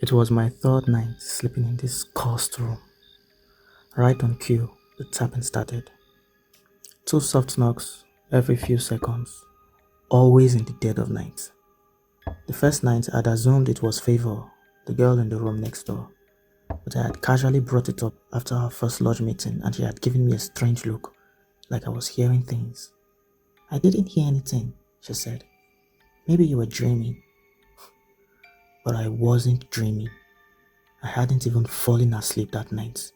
It was my third night sleeping in this cursed room. Right on cue, the tapping started. Two soft knocks every few seconds, always in the dead of night. The first night I'd assumed it was Favor, the girl in the room next door, but I had casually brought it up after our first lodge meeting and she had given me a strange look, like I was hearing things. "I didn't hear anything," she said. "Maybe you were dreaming." But I wasn't dreaming. I hadn't even fallen asleep that night.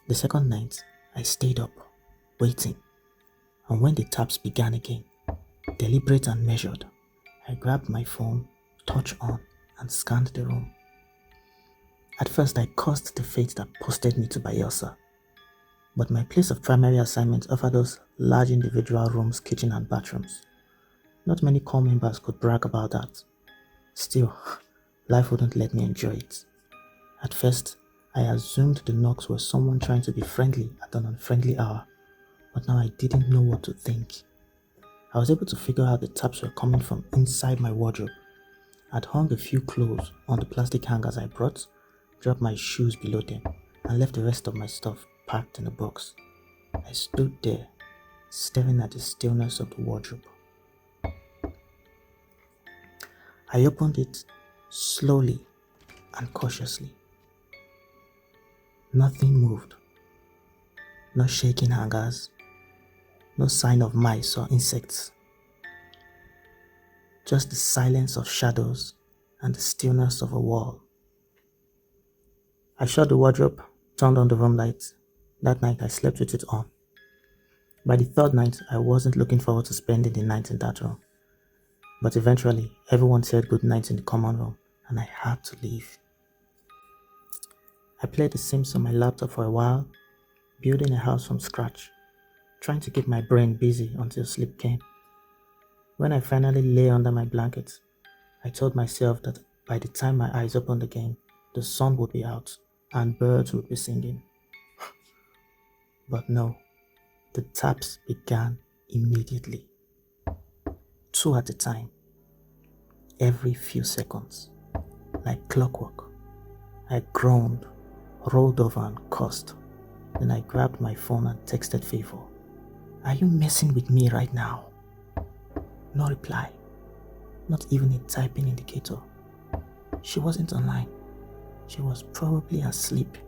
The second night, I stayed up, waiting, and when the taps began again, deliberate and measured, I grabbed my phone, touched on, and scanned the room. At first, I cursed the fate that posted me to Bayelsa, but my place of primary assignment offered us large individual rooms, kitchen, and bathrooms. Not many core members could brag about that. Still, life wouldn't let me enjoy it. At first, I assumed the knocks were someone trying to be friendly at an unfriendly hour, but now I didn't know what to think. I was able to figure out the taps were coming from inside my wardrobe. I'd hung a few clothes on the plastic hangers I brought, dropped my shoes below them, and left the rest of my stuff packed in a box. I stood there, staring at the stillness of the wardrobe. I opened it slowly and cautiously. Nothing moved. No shaking hangers, no sign of mice or insects. Just the silence of shadows and the stillness of a wall. I shut the wardrobe, turned on the room light. That night I slept with it on. By the third night, I wasn't looking forward to spending the night in that room. But eventually, everyone said good night in the common room, and I had to leave. I played The Sims on my laptop for a while, building a house from scratch, trying to keep my brain busy until sleep came. When I finally lay under my blanket, I told myself that by the time my eyes opened again, the sun would be out and birds would be singing. But no, the taps began immediately, two at a time, every few seconds, like clockwork. I groaned, rolled over and cursed. Then I grabbed my phone and texted Favor. "Are you messing with me right now?" No reply, not even a typing indicator. She wasn't online. She was probably asleep.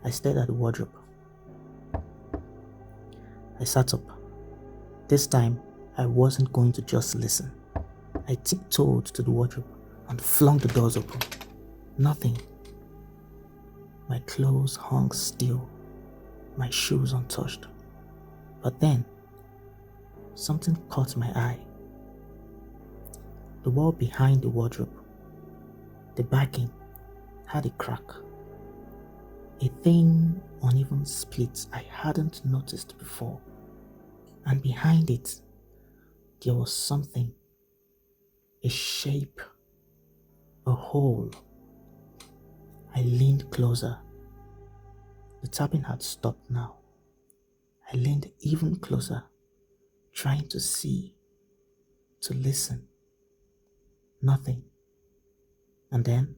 I stared at the wardrobe. I sat up. This time, I wasn't going to just listen. I tiptoed to the wardrobe and flung the doors open. Nothing. My clothes hung still, my shoes untouched. But then, something caught my eye. The wall behind the wardrobe, the backing, had a crack. A thin, uneven split I hadn't noticed before. And behind it, there was something. A shape. A hole. I leaned closer. The tapping had stopped now. I leaned even closer, trying to see, to listen. Nothing. And then,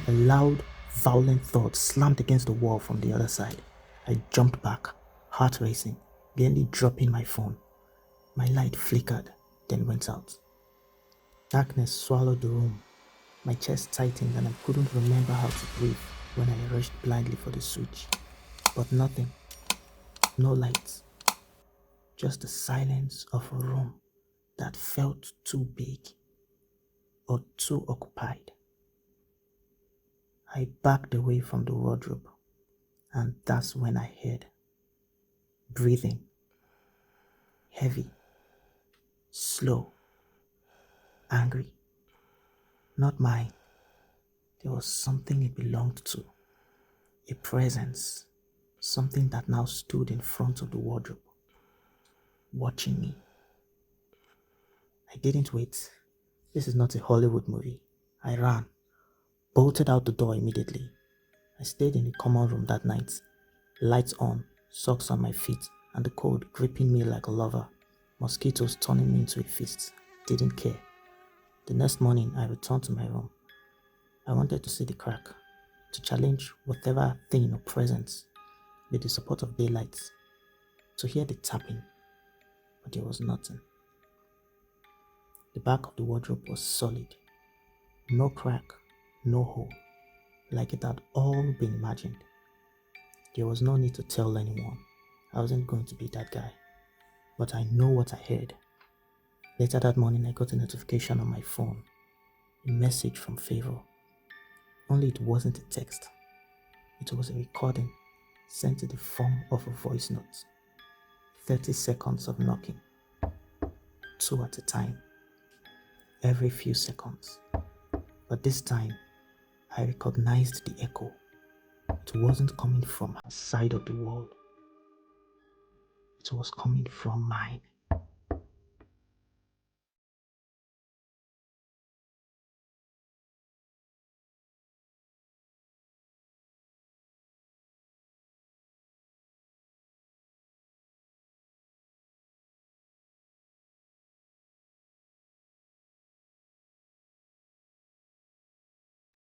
a loud, violent thud slammed against the wall from the other side. I jumped back, heart racing, nearly dropping my phone. My light flickered, then went out. Darkness swallowed the room. My chest tightened and I couldn't remember how to breathe when I rushed blindly for the switch. But nothing. No lights. Just the silence of a room that felt too big or too occupied. I backed away from the wardrobe, and that's when I heard breathing. Heavy, slow, angry. Not mine. There was something it belonged to. A presence. Something that now stood in front of the wardrobe, watching me. I didn't wait. This is not a Hollywood movie. I ran, bolted out the door immediately. I stayed in the common room that night, lights on, socks on my feet, and the cold gripping me like a lover. Mosquitoes turning me into a fist. Didn't care. The next morning, I returned to my room. I wanted to see the crack, to challenge whatever thing or presence with the support of daylight, to hear the tapping, but there was nothing. The back of the wardrobe was solid, no crack, no hole, like it had all been imagined. There was no need to tell anyone. I wasn't going to be that guy, but I know what I heard. Later that morning, I got a notification on my phone, a message from Favor. Only it wasn't a text, it was a recording sent in the form of a voice note. 30 seconds of knocking, two at a time, every few seconds. But this time, I recognized the echo. It wasn't coming from her side of the wall, it was coming from mine.